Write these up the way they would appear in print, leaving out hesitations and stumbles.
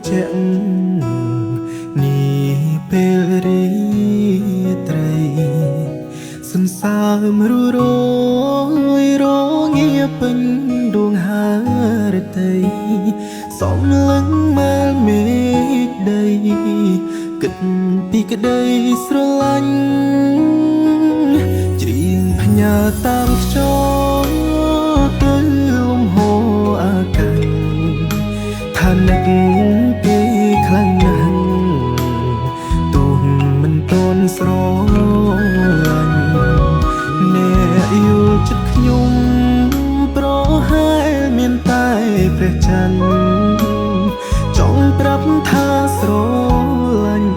ជានេះពេលរីត្រីសន្សើមរយរងាពេញដួងហើរតីសំលឹងមើលមេឃដីគិតពីក្ដីស្រឡាញ់ច្រៀងផ្ញើតាមខ្យល់ទៅលំហូរអាកាសថានឹកគេខ្លាំងណាស់ទោះមិនតន់ស្រឡាញ់អ្នកយល់ចិត្តខ្ញុំប្រហែលមានតែព្រះច័ន្ទចង់ប្រាប់ថាស្រឡាញ់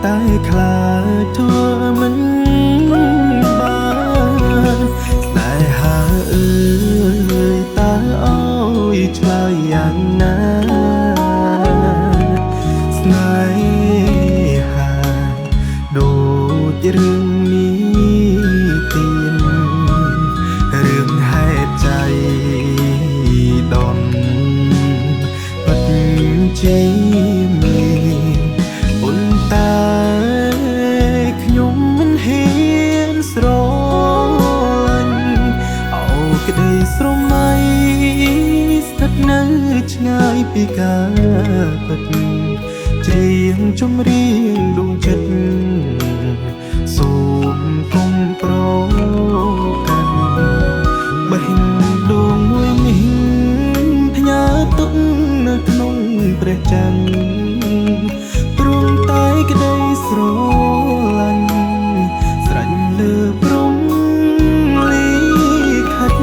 តែខ្លាចធ្វើមិនបានស្នេហាអើយតើអើយឆ្លើយយ៉ាងណាស្នេហាដូចរឿងនេះទៀនរឿងហេតុใจដន់ពិតជាមានប៉ុន្តែខ្ញុំមិនហ៊ានស្រឡាញ់អោក្ដីស្រមៃស្ថិតនៅឆ្ងាយពីការពិតច្រៀងចម្រៀងដួងចិត្តសូមកុំប្រកាន់បេះដូងមួយនេះផ្ញើទុកនៅក្នុងព្រះច័ន្ទព្រមតែក្ដីស្រឡាញ់ស្រេចលើព្រំលិខិត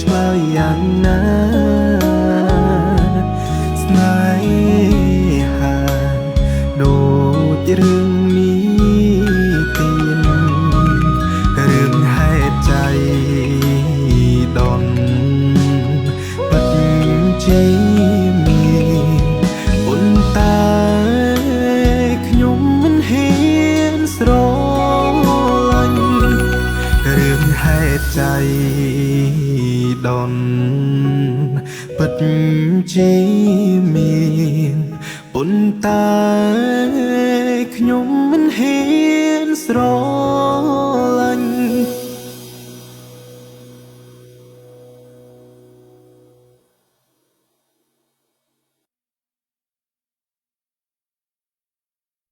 ឆ្លើយយ៉ាងណាស្នេហាដូចរឿងនេះទៀនរឿងហេតុใจដន់ពិតជាមានប៉ុន្តែខ្ញុំមិនហ៊ានស្រឡាញ់រឿងហេតុใจដន់ពិតជាមានប៉ុន្តែខ្ញុំមិនហ៊ានស្រ